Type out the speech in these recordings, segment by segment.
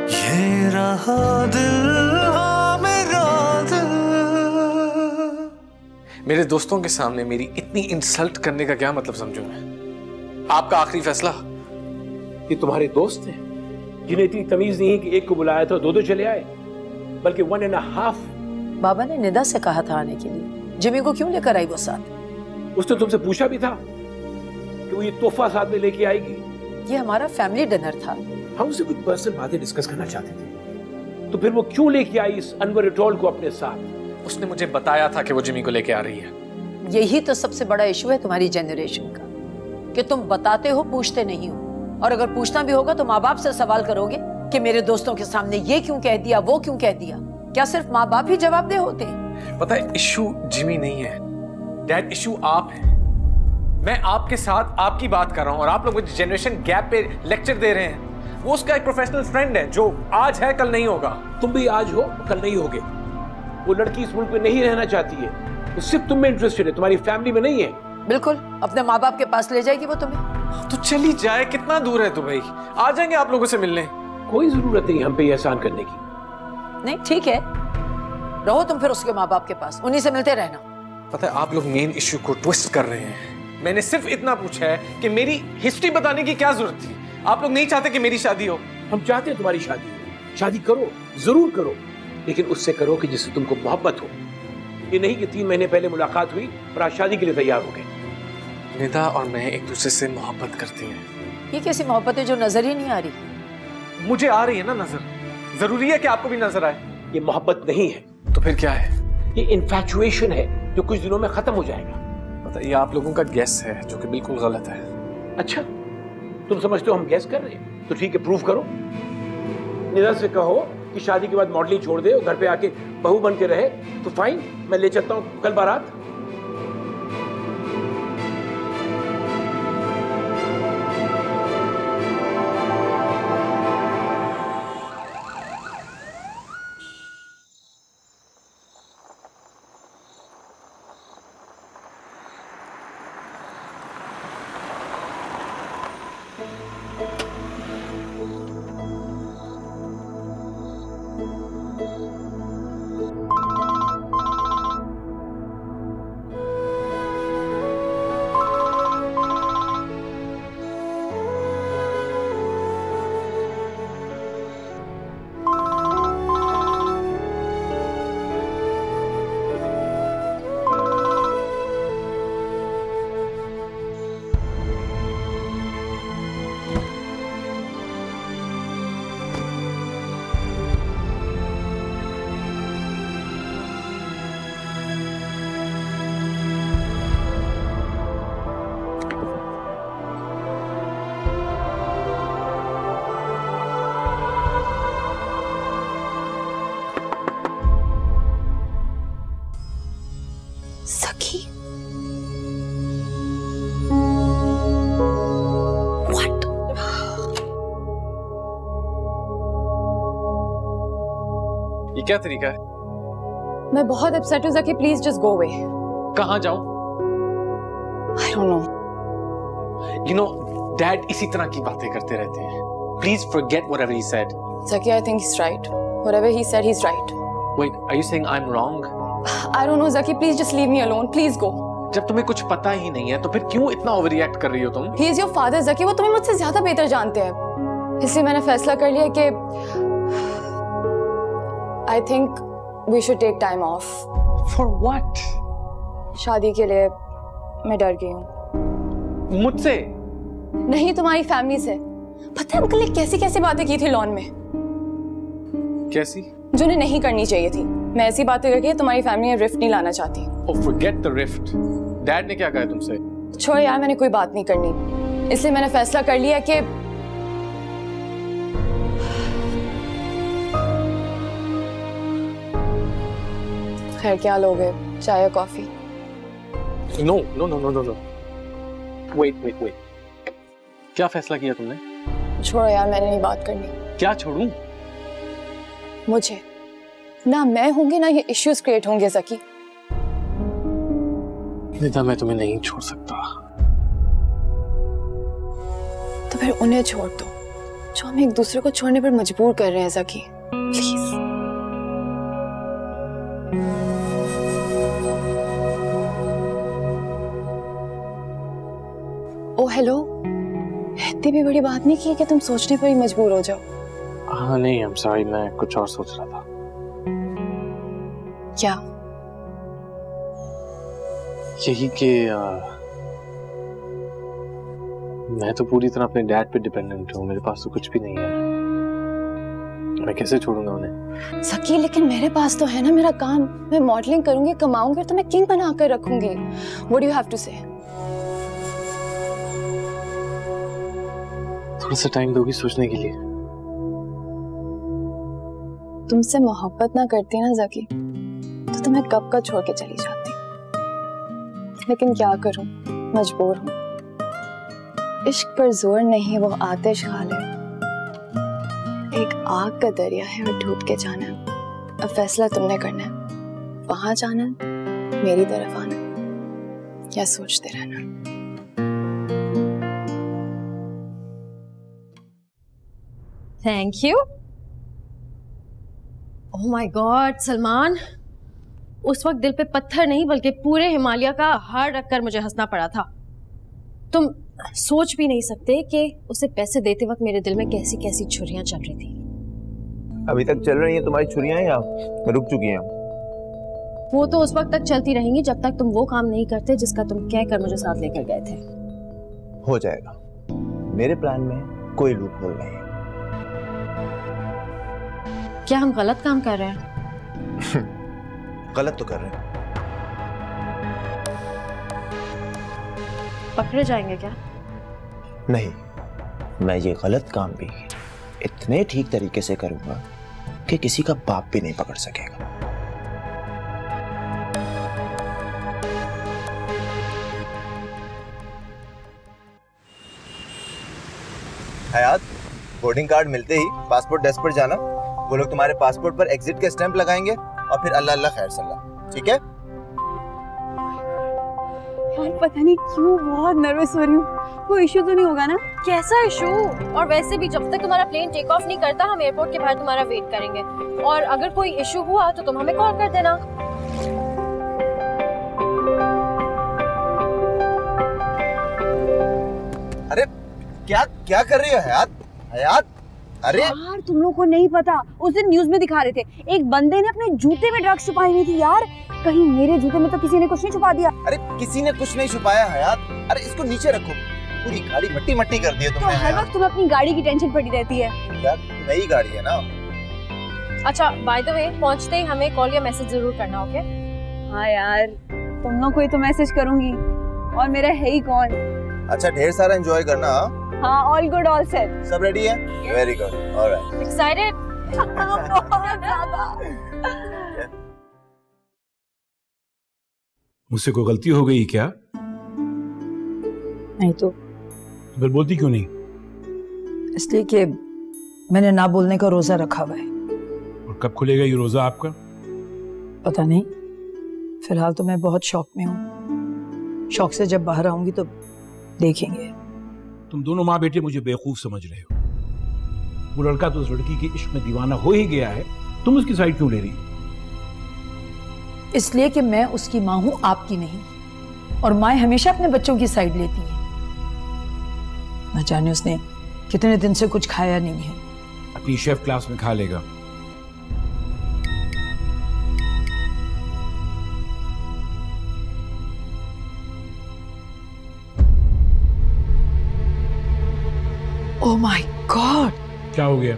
ये रहा दिल, हाँ मेरा दिल। मेरे दोस्तों के सामने मेरी इतनी इंसल्ट करने का क्या मतलब समझूं मैं? आपका आखिरी फैसला। ये तुम्हारे दोस्त हैं जिन्हें इतनी तमीज नहीं है कि एक को बुलाया था दो चले आए, बल्कि 1.5। बाबा ने निदा से कहा था आने के लिए, जिमी को क्यों लेकर आई वो साथ? उसने तुमसे पूछा भी था कि वो ये तोहफा साथ में लेके आएगी? ये हमारा फैमिली डिनर था। हम उससे कुछ पर्सनल बातें डिस्कस करना चाहते थे, तो फिर वो क्यों लेके आई इस अनवर एटोल को अपने साथ? उसने मुझे बताया था कि वो जिमी को लेके आ रही है। यही तो सबसे बड़ा इशू है तुम्हारी जनरेशन का, कि तुम बताते हो, पूछते नहीं हो। और अगर पूछना भी होगा तो माँ बाप से सवाल करोगे कि मेरे दोस्तों के सामने ये क्यों कह दिया, वो क्यों कह दिया। क्या सिर्फ माँ बाप ही जवाबदेह होते हैं? पता है, इशू जिमी नहीं है डैड, इशू आप है। मैं आपके साथ आपकी बात कर रहा हूँ और आप लोग मुझे जनरेशन गैप पे लेक्चर दे रहे हैं। वो उसका एक प्रोफेशनल फ्रेंड है जो आज है कल नहीं होगा। तुम भी आज हो कल नहीं होगे। वो लड़की इस मुल्क में नहीं रहना चाहती है, वो सिर्फ तुम में इंटरेस्टेड है, तुम्हारी फैमिली में नहीं है। बिल्कुल, अपने माँ बाप के पास ले जाएगी वो तुम्हें। तो चली जाए, कितना दूर है दुबई? आ जाएंगे आप लोगों से मिलने। कोई जरूरत नहीं हम पे एहसान करने की। नहीं ठीक है, रहो तुम फिर उसके माँ बाप के पास, उन्हीं से मिलते रहना। पता है, आप लोग मेन इश्यू को ट्विस्ट कर रहे हैं। मैंने सिर्फ इतना पूछा है कि मेरी हिस्ट्री बताने की क्या जरूरत थी। आप लोग नहीं चाहते कि मेरी शादी हो। हम चाहते हैं तुम्हारी शादी हो। शादी करो, जरूर करो, लेकिन उससे करो कि जिससे तुमको मोहब्बत हो। ये नहीं कि 3 महीने पहले मुलाकात हुई और आज शादी के लिए तैयार हो गए। निदा और मैं एक दूसरे से मोहब्बत करते हैं। ये कैसी मोहब्बत है जो नजर ही नहीं आ रही? मुझे आ रही है ना नजर। जरूरी है कि आपको भी नजर आए। ये मोहब्बत नहीं है। तो फिर क्या है? ये इन्फैचुएशन है जो कुछ दिनों में खत्म हो जाएगा। पता है, ये आप लोगों का गेस है जो कि बिल्कुल गलत है। अच्छा, तुम समझते हो हम गेस कर रहे हैं? तो ठीक है, प्रूव करो। निदा से कहो कि शादी के बाद मॉडलिंग छोड़ दे और घर पे आके बहू बन के रहे, तो फाइन, मैं ले चलता हूँ कल बारात। सखी, ये क्या तरीका है? मैं बहुत अपसेट हूँ सखी, प्लीज जस्ट गो अवे। कहाँ जाऊं? I don't know. You know dad इसी तरह की बातें करते रहते हैं। Please forget whatever he said. Sakhi, I think he's right. Whatever he said, he's right. Wait, are you saying I'm wrong? I don't know Zaki, please just leave me alone. Please go. जब तुम्हें कुछ पता ही नहीं है तो फिर क्यों इतना ओवर रिएक्ट कर रही हो तुम? He is your father Zaki, वो तुम्हें मुझसे ज्यादा बेहतर जानते हैं। इसलिए मैंने फैसला कर लिया कि I think we should take time off. For what? शादी के लिए मैं डर गई हूँ। मुझसे? नहीं, तुम्हारी फैमिली से। पता है अंकल ने कैसी कैसी बातें की थी लॉन में? कैसी? जो उन्हें नहीं करनी चाहिए थी। मैं ऐसी बातें करके तुम्हारी फैमिली में रिफ्ट नहीं लाना चाहती। Oh, forget the rift. Dad ने क्या कहा तुमसे? छोड़ यार, मैंने कोई बात नहीं करनी। इसलिए मैंने फैसला कर लिया कि खैर क्या लोगे, चाय या coffee? No, no, no, no, no, no. Wait, wait, wait. क्या फैसला किया तुमने? छोड़ो यार, मैंने नहीं बात करनी। क्या छोड़ूं? मुझे ना मैं होंगी ना ये इश्यूज क्रिएट होंगे ज़की। निदा, मैं तुम्हें नहीं छोड़ सकता। तो फिर उन्हें छोड़ दो जो हमें एक दूसरे को छोड़ने पर मजबूर कर रहे हैं ज़की। प्लीज। ओ हेलो, इतनी भी बड़ी बात नहीं की कि तुम सोचने पर ही मजबूर हो जाओ। हाँ नहीं, I'm sorry, मैं कुछ और सोच रहा था। क्या? यही कि मैं तो पूरी तरह अपने डैड पे डिपेंडेंट हूँ, मेरे पास तो कुछ भी नहीं है, मैं कैसे छोड़ूंगा उन्हें? ज़की लेकिन मेरे पास तो है ना मेरा काम, मैं मॉडलिंग करूंगी, कमाऊंगी और तुम्हें किंग बना कर रखूंगी। What do you have to say? थोड़ा सा टाइम दोगी सोचने के लिए? तुमसे मोहब्बत ना करती ना ज़की तो तुम्हें कब का छोड़ के चली जाती, लेकिन क्या करूं, मजबूर हूं। इश्क पर जोर नहीं वो आतिश खाले, एक आग का दरिया है और डूब के जाना है। अब फैसला तुमने करना है, वहां जाना मेरी तरफ आना या सोचते रहना। Thank you. Oh my God Salman, उस वक्त दिल पे पत्थर नहीं बल्कि पूरे हिमालय का हार रखकर मुझे हंसना पड़ा था। तुम सोच भी नहीं सकते कि उसे पैसे देते वक्त मेरे दिल में कैसी कैसी छुरियां चल रही थी। अभी तक चल रही हैं तुम्हारी छुरियां या रुक चुकी हैं? वो तो उस वक्त तक चलती रहेंगी जब तक तुम वो काम नहीं करते जिसका तुम कहकर मुझे साथ लेकर गए थे। हो जाएगा, मेरे प्लान में कोई लूप होल नहीं। क्या हम गलत काम कर रहे हैं? गलत तो कर रहे हैं। पकड़े जाएंगे क्या? नहीं, मैं ये गलत काम भी इतने ठीक तरीके से करूंगा कि किसी का बाप भी नहीं पकड़ सकेगा। हयात, बोर्डिंग कार्ड मिलते ही पासपोर्ट डेस्क पर जाना, वो लोग तुम्हारे पासपोर्ट पर एग्जिट के स्टैंप लगाएंगे और फिर अल्लाह अल्लाह खैर सल्लाह, ठीक है? यार पता नहीं क्यों बहुत नर्वस हो रही हूँ, कोई इशू तो नहीं होगा ना? कैसा इशू? और वैसे भी जब तक तुम्हारा प्लेन टेक ऑफ नहीं करता हम एयरपोर्ट के बाहर तुम्हारा वेट करेंगे, और अगर कोई इशू हुआ तो तुम हमें कॉल कर देना। अरे क्या क्या कर रही हो हयात? हयात, अरे यार तुम लोग को नहीं पता, उस दिन न्यूज में दिखा रहे थे एक बंदे ने अपने जूते में ड्रग्स छुपाई हुई थी। यार कहीं मेरे जूते में तो किसी ने कुछ नहीं छुपा दिया? अरे किसी ने कुछ नहीं छुपाया हयात, अरे इसको नीचे रखो, पूरी गाड़ी मट्टी मट्टी कर दी है तुमने। तो हर वक्त तुम्हें अपनी गाड़ी की टेंशन पड़ी रहती है। यार नई गाड़ी है ना। अच्छा बाय द वे, पहुंचते ही हमें कॉल या मैसेज जरूर करना, ओके? हाँ यार, तुम लोग को ही तो मैसेज करूंगी, और मेरा है ही कौन। अच्छा ढेर सारा एंजॉय करना। हाँ, ऑल गुड ऑल सेट। सब रेडी है? Very good, alright. एक्साइटेड? बहुत ज्यादा। मुझसे कोई गलती हो गई क्या? नहीं तो फिर बोलती क्यों नहीं? इसलिए कि मैंने ना बोलने का रोजा रखा हुआ है। और कब खुलेगा ये रोजा आपका? पता नहीं, फिलहाल तो मैं बहुत शौक में हूँ, शौक से जब बाहर आऊंगी तो देखेंगे। तुम दोनों माँ बेटे मुझे बेवकूफ समझ रहे हो। वो लड़का तो उस लड़की के इश्क में दीवाना हो ही गया है, तुम उसकी साइड क्यों ले रही? इसलिए कि मैं उसकी माँ हूं, आपकी नहीं, और माँ हमेशा अपने बच्चों की साइड लेती हैं। न जाने उसने कितने दिन से कुछ खाया नहीं है। अपनी शेफ क्लास में खा लेगा। Oh my God! क्या हो गया?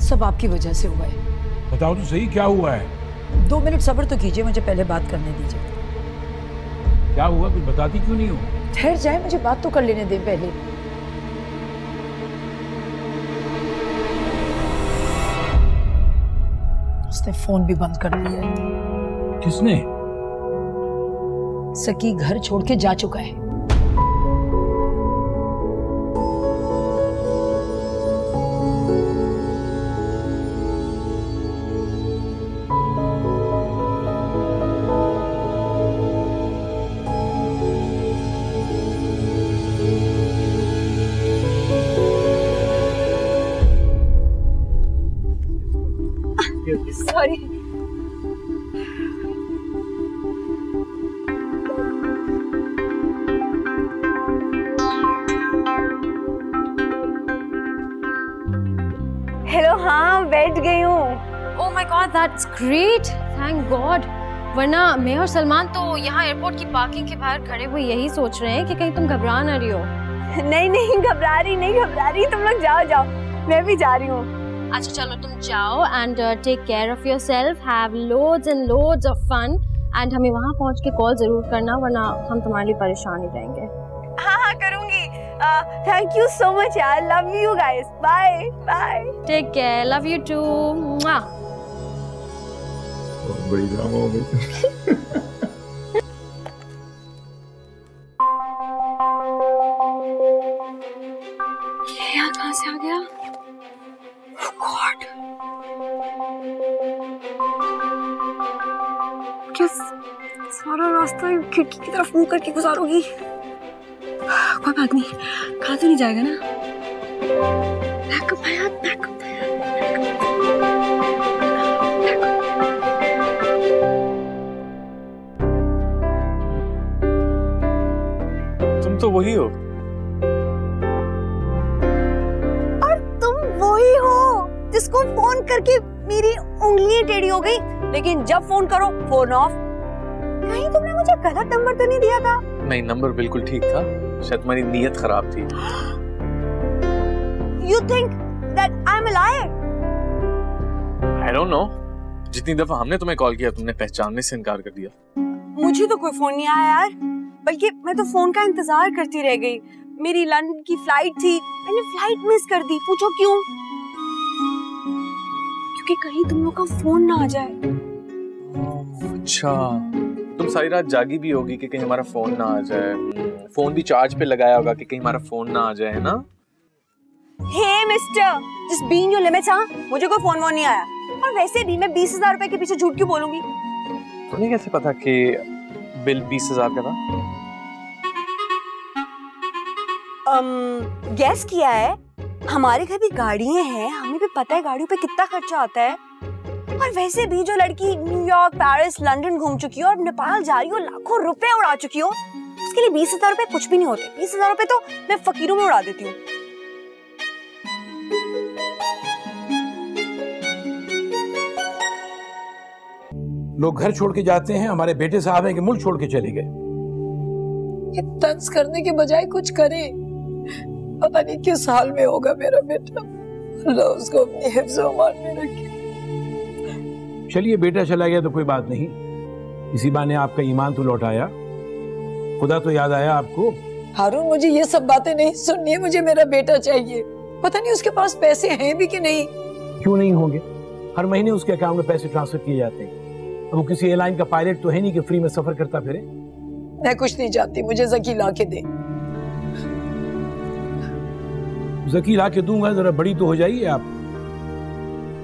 सब आपकी वजह से हुआ है। बताओ तो सही, क्या हुआ है? 2 मिनट सब्र तो कीजिए, मुझे पहले बात करने दीजिए। क्या हुआ, कुछ बताती क्यों नहीं हो? ठहर जाए, मुझे बात तो कर लेने दें पहले। उसने फोन भी बंद कर दिया है। किसने? सकी घर छोड़ के जा चुका है। सॉरी। हेलो, हाँ बैठ गई हूँ। Oh my God, that's great, thank God. वरना मैं और सलमान तो यहाँ एयरपोर्ट की पार्किंग के बाहर खड़े हुए यही सोच रहे हैं कि कहीं तुम घबरा ना रही हो। नहीं घबरा रही, तुम लोग जाओ, मैं भी जा रही हूँ। अच्छा चलो तुम जाओ and take care of yourself, have loads and loads of fun and हमें वहाँ पहुँच के कॉल जरूर करना, वरना हम तुम्हारे लिए परेशान ही रहेंगे। हाँ करूँगी। थैंक यू सो मच यार, love you guys, bye bye. Take care, love you too. बड़ी ड्रामा हो गई। यहाँ कहाँ से आ गया? गॉड, क्या सारा रास्ता खिड़की की तरफ मुंह करके गुजारोगी? कोई बात नहीं, खा तो नहीं जाएगा ना? बैकअप है यार, बैकअप। तुम तो वही हो। और तुम वही हो जिसको फोन करके मेरी उंगलियां टेढ़ी हो गई, लेकिन जब फोन करो फोन ऑफ। कहीं तुमने मुझे गलत नंबर तो नहीं दिया था? नहीं, नंबर बिल्कुल ठीक था, शायद तुम्हारी नीयत खराब थी। You think that I'm a liar? I don't know। जितनी दफा हमने तुम्हें कॉल किया तुमने पहचानने से इनकार कर दिया। मुझे तो कोई फोन नहीं आया यार, बल्कि मैं तो फोन का इंतजार करती रह गई। मेरी लंदन की फ्लाइट थी, मैंने फ्लाइट मिस कर दी। पूछो क्यों? क्योंकि कहीं तुम लोग का फोन ना आ जाए। अच्छा, तुम सारी रात जागी भी होगी कि कहीं हमारा फोन ना आ जाए, फोन भी चार्ज पे लगाया होगा कि कहीं हमारा फोन ना आ जाए, है ना? Hey mister, just be in your limits. हाँ, मुझे कोई फोन वोन नहीं आया, और वैसे भी मैं 20,000 रुपए के पीछे झूठ क्यों बोलूंगी? तुम्हें कैसे पता कि बिल 20,000 का था? गैस किया है। हमारे घर भी गाड़ियां हैं, हमें भी पता है गाड़ियों पे कितना खर्चा आता है। और वैसे भी जो लड़की न्यूयॉर्क, पेरिस, लंदन घूम चुकी हो और नेपाल जा रही हो, लाखों रुपए उड़ा चुकी हो, उसके लिए 20,000 रुपए कुछ भी नहीं होते। 20,000 रुपए तो मैं फकीरों में उड़ा देती हूँ। लोग घर छोड़ के जाते हैं, हमारे बेटे साहब हैं कि मुल्क छोड़ के चले गए। ये तंज करने के बजाय कुछ करे। पता नहीं किस हाल में होगा मेरा बेटा, अल्लाह उसको अपनी हिफ्ज़-ओ-अमान में रखे। चलिए, बेटा चला गया तो कोई बात नहीं, इसी बहाने आपका ईमान तो लौट आया, खुदा तो याद आया आपको। हारून, मुझे ये सब बातें नहीं सुननी है, मुझे मेरा बेटा चाहिए। पता नहीं उसके पास पैसे हैं भी कि नहीं। क्यों नहीं होंगे? हर महीने उसके अकाउंट में पैसे ट्रांसफर किए जाते हैं। वो किसी एयरलाइन का पायलट तो है नहीं कि फ्री में सफर करता फिरे। मैं कुछ नहीं चाहती, मुझे ज़की ला के दे। ज़की ला के दूंगा, जरा बड़ी तो हो जाइए आप।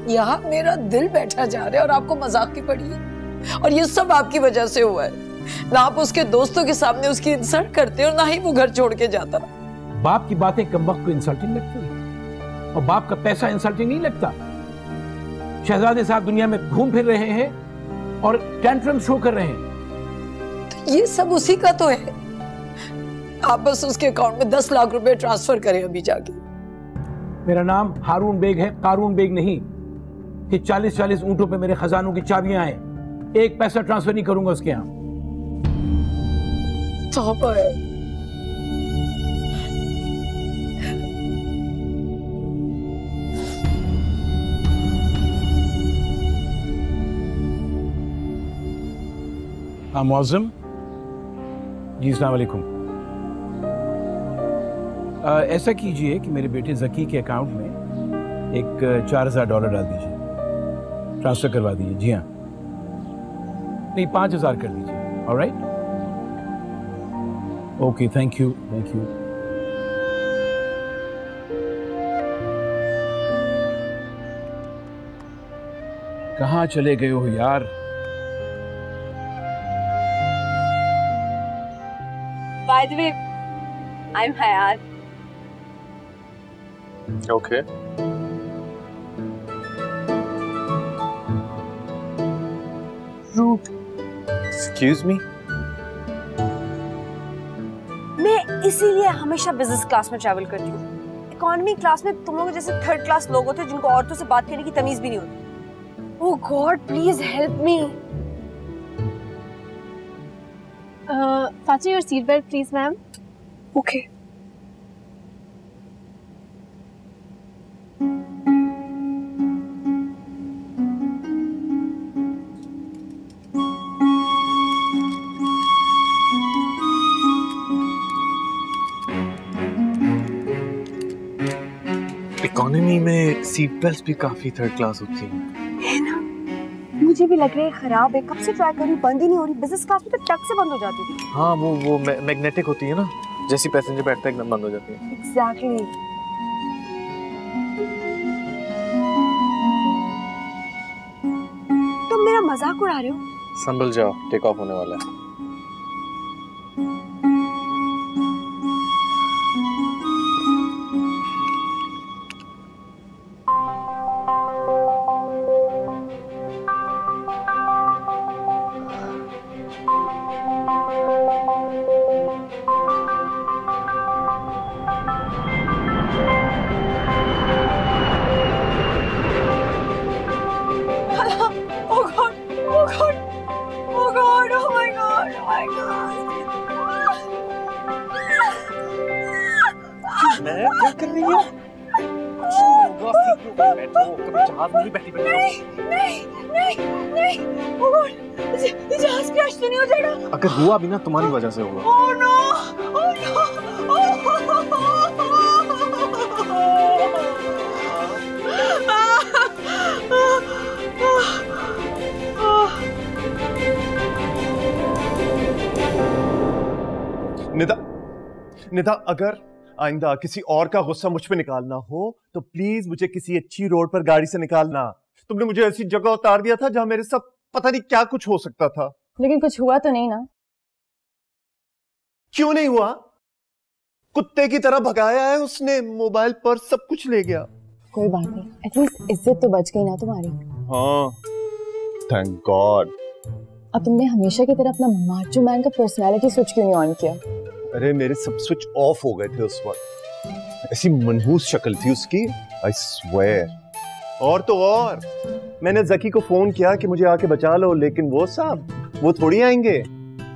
यहाँ मेरा दिल बैठा जा रहा है और आपको मजाक की पड़ी है, और ये सब आपकी वजह से हुआ है। ना आप उसके दोस्तों के सामने उसकी इंसल्ट करते और ना ही वो घर छोड़ के जाता। बाप की बातें कम वक्त को इंसल्टिंग लगती है, और बाप का पैसा इंसल्टिंग नहीं लगता। शहजादे साहब दुनिया में घूम फिर रहे हैं और टेंट्रम शो कर रहे हैं। तो ये सब उसी का तो है। आप बस उसके अकाउंट में 10 लाख रुपए ट्रांसफर करें अभी जाके। मेरा नाम हारून बेग है, कारून बेग नहीं कि 40-40 ऊंटों पे मेरे खजानों की चाबियां हैं। एक पैसा ट्रांसफर नहीं करूंगा उसके यहाँ। तौबा है। हाँ मुअज़्ज़म जी, अस्सलाम वालेकुम। ऐसा कीजिए कि मेरे बेटे ज़की के अकाउंट में एक $4,000 डाल दीजिए, ट्रांसफर करवा दीजिए। जी हाँ, नहीं 5,000 कर दीजिए। Alright, okay, thank you thank you. कहाँ चले गए हो यार? By the way, I'm Hayat. Okay. Rude. Excuse me. मैं इसीलिए हमेशा बिजनेस क्लास में ट्रैवल करती हूँ। इकोनॉमी क्लास में तुम लोग जैसे थर्ड क्लास लोग होते हैं जिनको औरतों से बात करने की तमीज भी नहीं होती। Oh god please help me. fasten your seat belt please ma'am. Okay. Economy में सीट बेल्ट भी काफी थर्ड क्लास होती हैं। है ना, मुझे भी लग रहा है खराब है। कब से ट्राई कर रही हूँ, बंद ही नहीं हो रही। बिजनेस क्लास में तो टक से बंद हो जाती थी। हाँ वो मैग्नेटिक होती है ना, जैसे पैसेंजर बैठता है एकदम बंद हो जाती है। एग्जैक्टली। तुम मेरा मजाक उड़ा रहे हो? संभल जाओ, टेक ऑफ होने वाला है। क्या कर रही हो? जहाज में भी बैठी ये जहाज क्रैश तो नहीं हो जाएगा? अगर हुआ भी ना तुम्हारी वजह से होगा। Oh no! Oh Nida, Nida, अगर आइंदा किसी और का गुस्सा मुझ पे निकालना हो तो प्लीज मुझे किसी अच्छी रोड पर गाड़ी से निकालना। तुमने मुझे ऐसी जगह उतार दिया था जहां मेरे साथ पता नहीं क्या कुछ हो सकता था। लेकिन कुछ हुआ तो नहीं ना? क्यों नहीं हुआ? कुत्ते की तरह भगाया है उसने, मोबाइल पर सब कुछ ले गया। कोई बात नहीं, एटलीस्ट इज्जत तो बच गई ना तुम्हारी। हाँ, थैंक गॉड। अब तुमने हमेशा की तरह अपना माचो मैन का पर्सनालिटी स्विच क्यों नहीं ऑन किया? अरे मेरे सब स्विच ऑफ हो गए थे उस वक्त। ऐसी मनहूस शक्ल थी उसकी, आई स्वेयर। और तो और मैंने जकी को फोन किया कि मुझे आके बचा लो, लेकिन वो साहब वो थोड़ी आएंगे।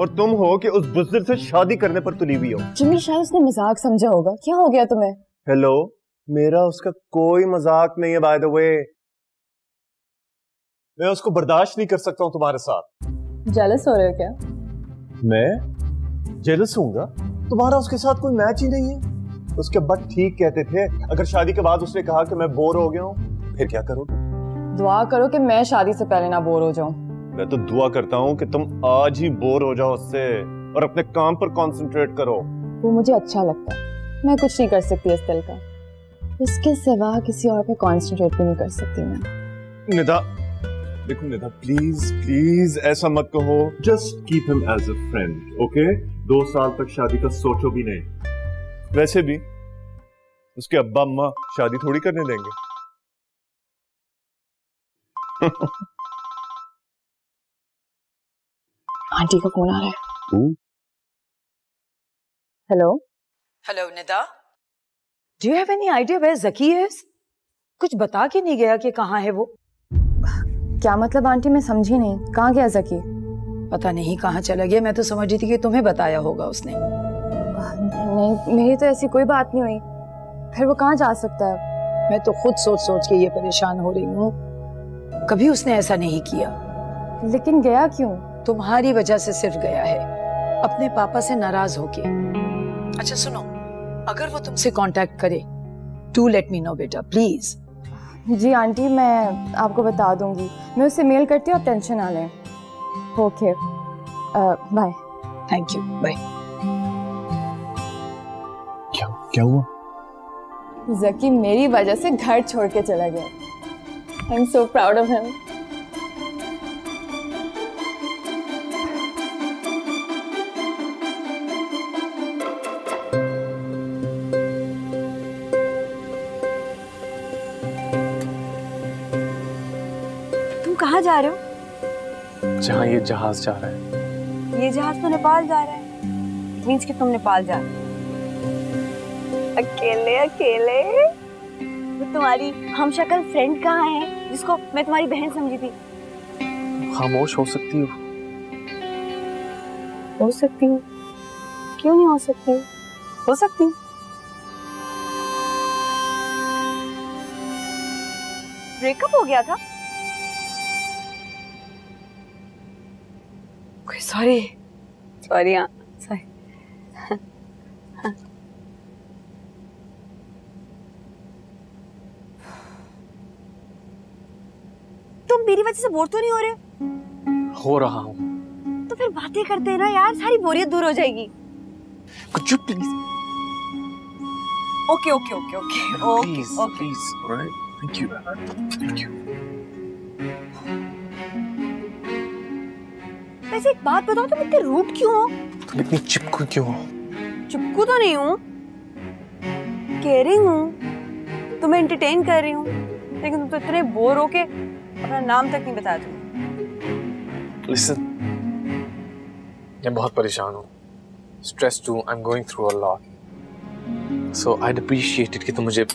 और तुम हो कि उस बुज़दिल से शादी करने पर तुली हुई हो। जिमी शायद उसने मजाक समझा होगा। क्या हो गया तुम्हें? हेलो, मेरा उसका कोई मजाक नहीं है बाय द वे। मैं उसको बर्दाश्त नहीं कर सकता हूँ तुम्हारे साथ। जेलस हो रहे हो क्या? मैं जेलस हूँगा? तुम्हारा उसके साथ कोई मैच ही नहीं है। उसके अब्बा ठीक कहते थे, अगर शादी के बाद उसने कहा कि मैं बोर हो गया हूँ, फिर क्या करोगे? दुआ करो कि मैं शादी से पहले ना बोर हो जाऊं। मैं तो दुआ करता हूँ कि तुम आज ही बोर हो जाओ उससे और अपने काम पर कंसंट्रेट करो। वो मुझे अच्छा लगता है, मैं कुछ नहीं कर सकती इस दिल का। उसके सिवा किसी और पे कंसंट्रेट भी नहीं कर सकती मैं। निदा, देखो निदा, प्लीज प्लीज ऐसा मत कहो। Just keep him as a friend, okay? 2 साल तक शादी का सोचो भी नहीं। वैसे भी उसके अब्बा अम्मा शादी थोड़ी करने देंगे। आंटी का फोन आ रहा है। Hello hello Nida, do you have any idea where Zaki is? कुछ बता के नहीं गया कि कहाँ है वो? क्या मतलब आंटी, मैं समझी नहीं। कहाँ गया ज़की? पता नहीं कहाँ चला गया। मैं तो समझ रही थी कि तुम्हें बताया होगा उसने। नहीं, मेरी तो ऐसी कोई बात नहीं हुई। फिर वो कहाँ जा सकता है? मैं तो खुद सोच सोच के ये परेशान हो रही हूँ। कभी उसने ऐसा नहीं किया। लेकिन गया क्यों? तुम्हारी वजह से सिर्फ गया है, अपने पापा से नाराज होके। अच्छा सुनो, अगर वो तुमसे कांटेक्ट करे, डू लेट मी नो बेटा प्लीज। जी आंटी, मैं आपको बता दूंगी। मैं उससे मेल करती हूँ, आप टेंशन ना लें। Okay, bye. Thank you, bye. क्या हुआ? ज़की मेरी वजह से घर छोड़ के चला गया। I am so proud of him. तुम कहाँ जा रहे हो? जहाँ ये जहाज जा रहा है। ये जहाज तो नेपाल जा रहा है। मीन्स कि तुम नेपाल जा रहे हो अकेले अकेले? वो तुम्हारी हमशक्ल फ्रेंड कहाँ है जिसको मैं तुम्हारी बहन समझी थी? खामोश हो सकती हूँ। हो सकती हूँ? क्यों नहीं हो सकती? हो सकती हूँ। ब्रेकअप हो गया था? सॉरी सॉरी, हाँ सॉरी। तुम मेरी वजह से बोर तो नहीं हो रहे? हो रहा हूँ। तो फिर बातें करते हैं ना यार, सारी बोरियत दूर हो जाएगी। Could you please? Okay okay okay okay Please, okay. please, alright? Thank you. Thank you. वैसे एक बात बताओ, तुम इतने रूड क्यों हो? तुम इतनी चिपकू क्यों हो? चिपकू तो नहीं हूँ, केयरिंग हूँ, तुम्हें एंटरटेन कर रही हूँ, लेकिन तुम तो इतने बोर हो के अपना नाम तक नहीं बताया तुमने। Listen, मैं बहुत परेशान हूँ, stressed हूँ, I'm going through a lot. So I'd appreciate it कि तुम मुझे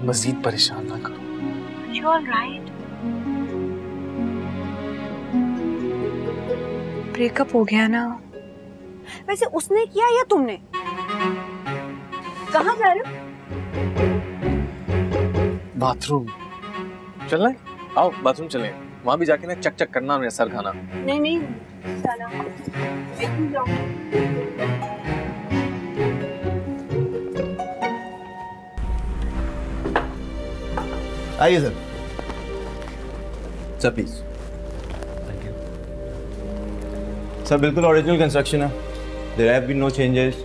मज़ीद परेशान ना करो। You all right? ब्रेकअप हो गया ना? वैसे उसने किया या तुमने? कहाँ जा रहे हो? बाथरूम चलना है? आओ बाथरूम चलें। वहाँ भी जाके ना चक चक करना, मेरा सर खाना। नहीं नहीं जाना। आइए सर। Sir please. सर बिल्कुल ओरिजिनल कंस्ट्रक्शन है। There have been no changes.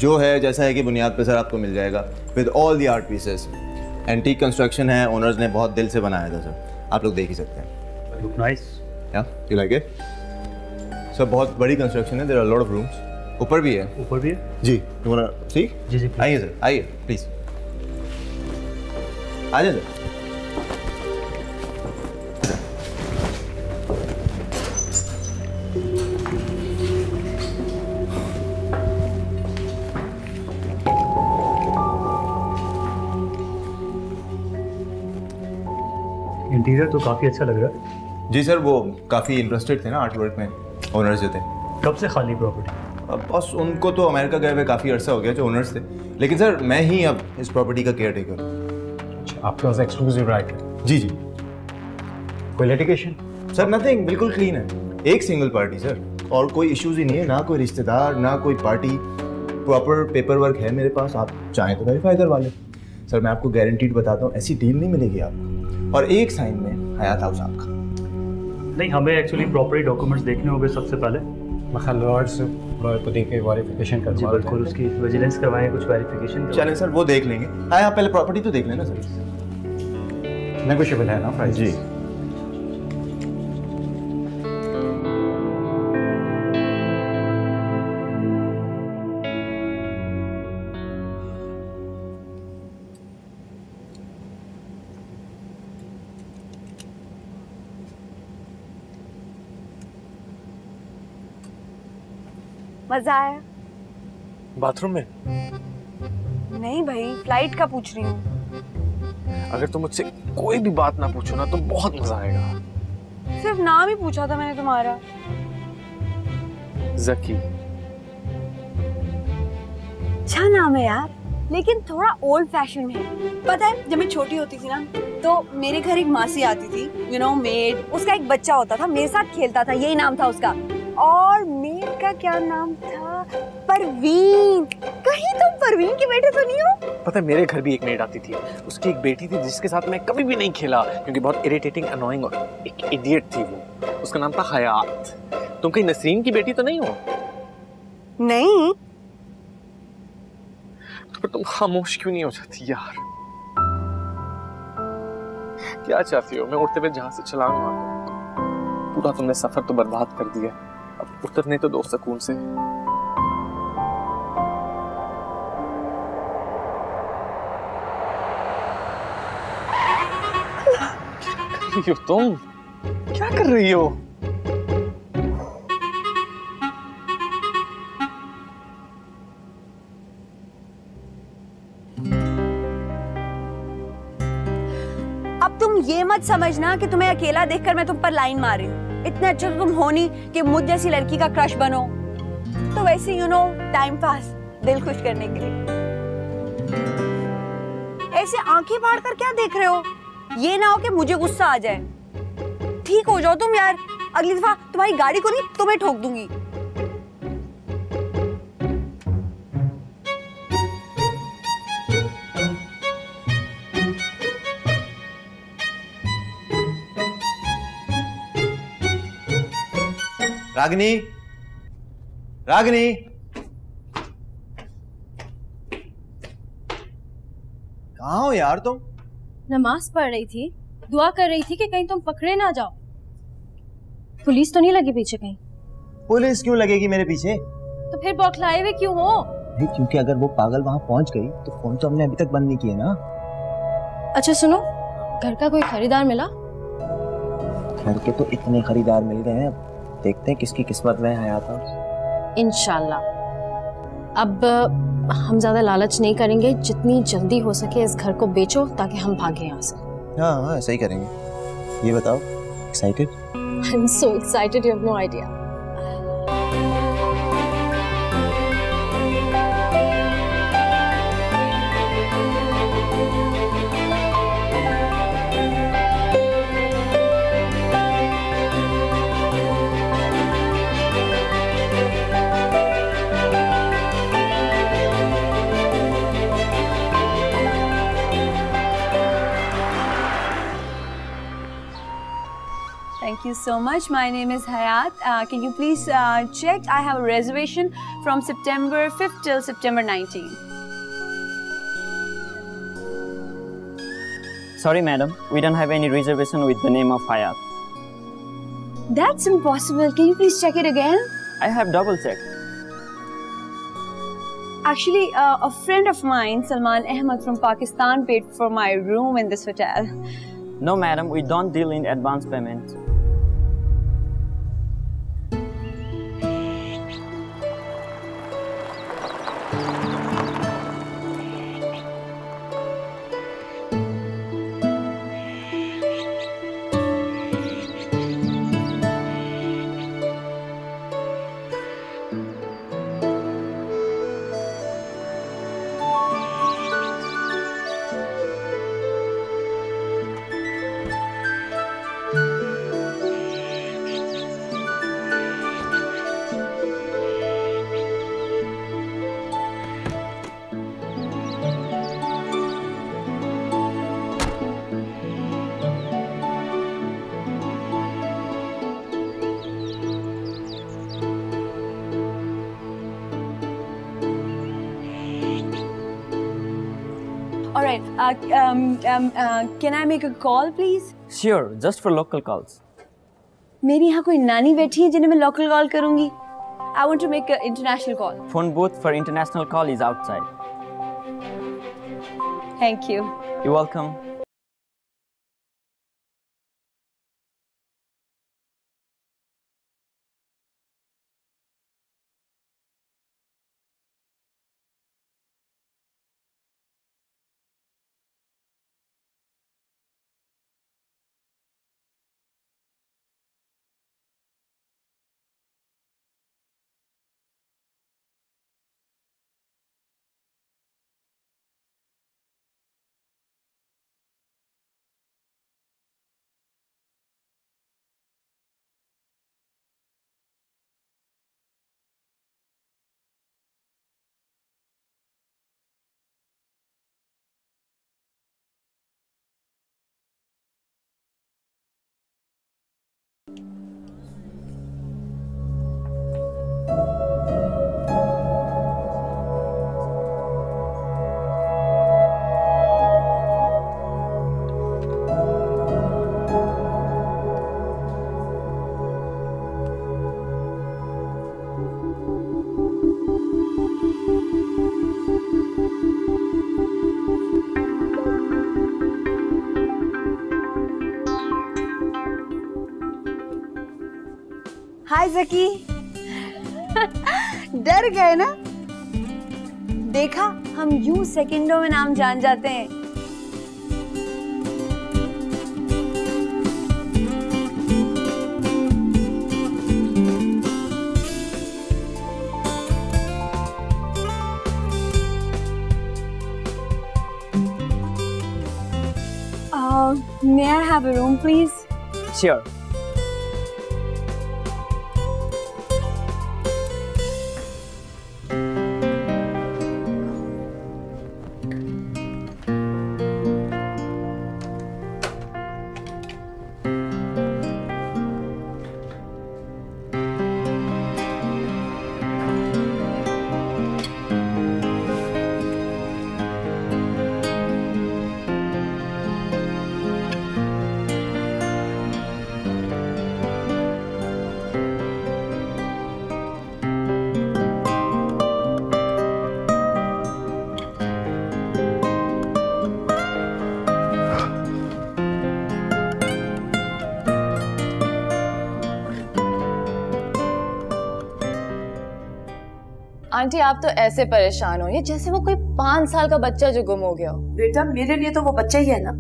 जो है जैसा है कि बुनियाद पे सर आपको मिल जाएगा with all the art pieces. Antique construction है, ओनर्स ने बहुत दिल से बनाया था सर, आप लोग देख ही सकते हैं। Look nice. या यू लाइक इट? सर बहुत बड़ी कंस्ट्रक्शन है, there are lot of rooms. ऊपर भी है? ऊपर भी है जी। You want to see? जी जी। आइए सर, आइए प्लीज, आ जाइए सर। इंटीरियर तो काफ़ी अच्छा लग रहा है। जी सर, वो काफ़ी इंटरेस्टेड थे ना आर्ट वर्क में, ओनर्स जो थे। कब से खाली प्रॉपर्टी? अब बस उनको तो अमेरिका गए हुए काफ़ी अर्सा हो गया जो ओनर्स थे, लेकिन सर मैं ही अब इस प्रॉपर्टी का केयर टेकर हूँ। आपके पास एक्सक्लूसिव राइट है? जी जी। कोई लिटिगेशन? सर नथिंग, बिल्कुल क्लीन है। एक सिंगल पार्टी सर, और कोई इश्यूज ही नहीं है, ना कोई रिश्तेदार ना कोई पार्टी। प्रॉपर पेपर वर्क है मेरे पास, आप चाहें तो वेरीफाई करवा लें। सर मैं आपको गारंटीड बताता हूँ, ऐसी डील नहीं मिलेगी आपको। और एक साइन में हयात हाउस आपका। नहीं, हमें एक्चुअली प्रॉपर्टी डॉक्यूमेंट्स देखने होंगे सबसे पहले। लॉर्ड से को देख के वेरिफिकेशन करवा। जी बिल्कुल, उसकी विजिलेंस करवाएं, कुछ वेरिफिकेशन। चलें सर, वो देख लेंगे। हाँ, आप पहले प्रॉपर्टी तो देख लेना सर। नेगोशिएबल है ना प्राइस? जी। मजा आया? बाथरूम में? नहीं भाई, फ्लाइट का पूछ रही हूँ। अगर तुम मुझसे कोई भी बात ना पूछो ना तो बहुत मजा आएगा। सिर्फ नाम ही पूछा था मैंने तुम्हारा। जकी। अच्छा नाम है यार, लेकिन थोड़ा ओल्ड फैशन है। पता है, जब मैं छोटी होती थी ना तो मेरे घर एक मासी आती थी, यू नो मेड। उसका एक बच्चा होता था, मेरे साथ खेलता था, यही नाम था उसका। और मेड का क्या नाम था? परवीन। कहीं तुम परवीन के बेटे तो नहीं हो? पता है, मेरे घर भी एक मेड आती थी, उसकी एक बेटी थी जिसके साथ मैं कभी भी नहीं खेला क्योंकि बहुत इरिटेटिंग, अनोइंग और एक इडियट थी वो। उसका नाम था हयात। तुम कहीं नसरीन की बेटी तो नहीं हो? नहीं। तो फिर तुम खामोश क्यों नहीं हो जाती यार? क्या चाहती हो? मैं उड़ते हुए जहां से छलांग मार दूं? पूरा तुमने सफर तो बर्बाद कर दिया, अब उतरने तो दो सुकून से। क्या कर रही हो तुम? क्या कर रही हो? ये मत समझना कि तुम्हें अकेला देखकर मैं तुम पर लाइन मार रही हूँ। इतने अच्छे तो तुम हो नहीं कि मुझ जैसी लड़की का क्रश बनो। तो वैसे यू नो टाइम पास, दिल खुश करने के लिए। ऐसे आंखें फाड़ कर क्या देख रहे हो? ये ना हो कि मुझे गुस्सा आ जाए। ठीक हो जाओ तुम यार, अगली दफा तुम्हारी गाड़ी को नहीं तुम्हें ठोक दूंगी। रागिनी, रागिनी, कहाँ हो यार तुम? नमाज पढ़ रही थी, दुआ कर रही थी कि कहीं तुम पकड़े ना जाओ। पुलिस तो नहीं लगी पीछे कहीं? पुलिस क्यों लगेगी मेरे पीछे? तो फिर बौखलाए हुए क्यों हो? नहीं, क्योंकि अगर वो पागल वहां पहुंच गई तो फोन तो हमने अभी तक बंद नहीं किया ना। अच्छा सुनो, घर का कोई खरीदार मिला? घर के तो इतने खरीदार मिल गए हैं, अब देखते हैं किसकी किस्मत में है आता। इंशाल्लाह। अब हम ज्यादा लालच नहीं करेंगे, जितनी जल्दी हो सके इस घर को बेचो ताकि हम भागे यहाँ से। हाँ, ऐसा ही करेंगे। ये बताओ, excited? I'm so excited, you have no idea. Thank you so much. My name is Hayat. Can you please check? I have a reservation from September 5th till September 19th. Sorry, madam. We don't have any reservation with the name of Hayat. That's impossible. Can you please check it again? I have double checked. Actually, a friend of mine, Salman Ahmed from Pakistan, paid for my room in this hotel. No, madam. We don't deal in advance payment. All right. Can I make a call, please? Sure, just for local calls. मेरी यहाँ कोई नानी बैठी है जिन्हें मैं local call करूँगी. I want to make an international call. Phone booth for international call is outside. Thank you. You're welcome. हाय ज़की। डर गए ना? देखा, हम यूं सेकंडों में नाम जान जाते हैं। have a room, please? Sure. Aunty आप तो ऐसे परेशान हो, ये जैसे वो कोई 5 साल का बच्चा जो गुम हो गया हो। बेटा मेरे लिए तो वो बच्चा ही है ना,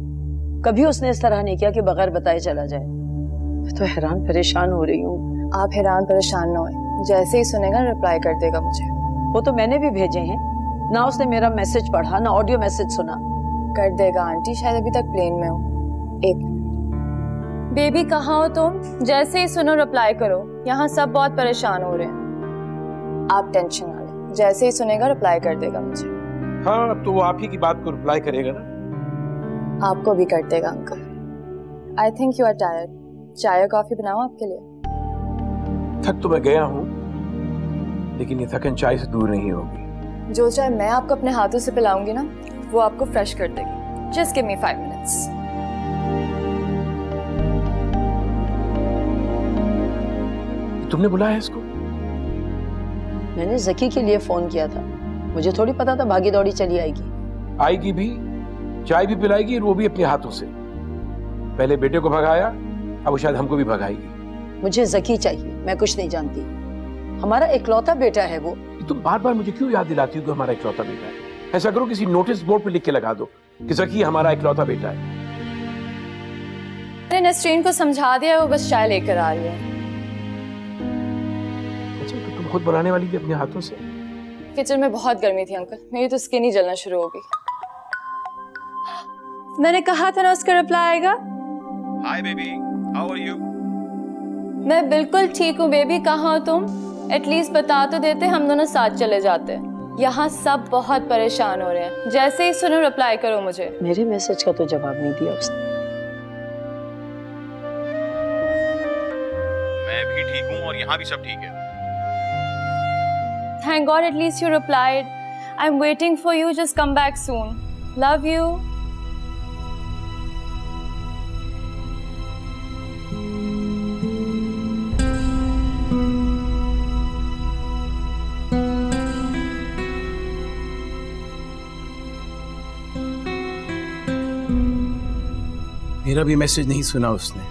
कभी उसने इस तरह नहीं किया कि बगैर बताए चला जाए। मैं तो हैरान परेशान हो रही हूँ। आप हैरान परेशान ना हो, जैसे ही सुनेगा रिप्लाई कर देगा मुझे। वो तो मैंने भी भेजे हैं ना, उसने मेरा मैसेज पढ़ा ना ऑडियो मैसेज सुना। कर देगा आंटी, शायद अभी तक प्लेन में हो। एक बेबी कहाँ हो तुम? जैसे ही सुनो रिप्लाई करो, यहाँ सब बहुत परेशान हो रहे हैं। आप टेंशन ना लें, जैसे ही सुनेगा रिप्लाई कर देगा मुझे। हाँ, अब तो वो आप ही की बात को रिप्लाई करेगा ना। आपको भी कर देगा uncle. I think you are tired, चाय या कॉफी बनाऊं आपके लिए? थक तो मैं गया हूँ, लेकिन ये थकन चाय से दूर नहीं होगी। जो चाय मैं आपको अपने हाथों से पिलाऊंगी ना, वो आपको फ्रेश कर देगी। Just give me 5 minutes. तुमने बुलाया इसको? मैंने जकी के लिए फोन किया था, मुझे थोड़ी पता था भागी दौड़ी चली आएगी। आएगी भी, चाय भी पिलाएगी, और वो भी अपने हाथों से। पहले बेटे को भगाया, अब वो शायद हमको भी भगाएगी। मुझे जकी चाहिए, मैं कुछ नहीं जानती। हमारा इकलौता बेटा है वो। तुम बार बार मुझे क्यों याद दिलाती हो कि हमारा इकलौता बेटा है? ऐसा करो, किसी नोटिस बोर्ड पे लिख के लगा दो कि जकी हमारा इकलौता बेटा है। मैंने नसरीन को समझा दिया, वो बस चाय लेकर आ रही है। अच्छा, तो तुम खुद बनाने वाली थी अपने हाथों से? किचन में बहुत गर्मी थी अंकल, मेरी तो स्किन ही जलना शुरू हो गई। मैंने कहा था ना उसका रिप्लाई आएगा। Hi baby, how are you? मैं बिल्कुल ठीक हूँ बेबी, कहाँ हो तुम? एटलीस्ट बता तो देते, हम दोनों साथ चले जाते। यहाँ सब बहुत परेशान हो रहे हैं, जैसे ही सुनो रिप्लाई करो मुझे। मेरे मैसेज का तो जवाब नहीं दिया उसने। मैं भी ठीक हूँ और यहाँ भी सब ठीक है। Thank God at least you replied. I'm waiting for you, just come back soon. Love you. मेरा भी मैसेज नहीं सुना उसने।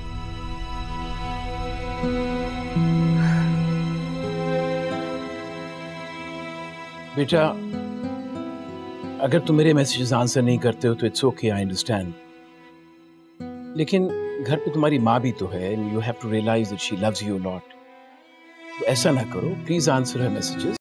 बेटा, अगर तुम मेरे मैसेजेस आंसर नहीं करते हो तो इट्स ओके, आई अंडरस्टैंड। लेकिन घर पे तुम्हारी माँ भी तो है, and you have to realise that she loves you a lot. तो ऐसा ना करो, please answer her messages.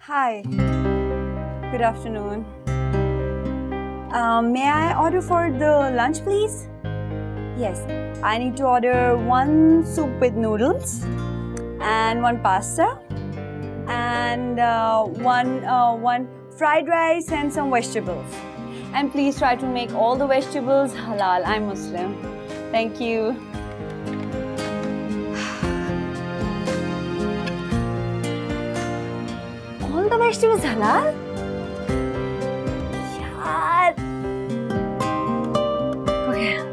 Hi. Good afternoon. May I order for the lunch, please? Yes, I need to order 1 soup with noodles and 1 pasta and one fried rice and some vegetables. And please try to make all the vegetables halal. I'm Muslim. Thank you. All the vegetables halal? यार. Okay.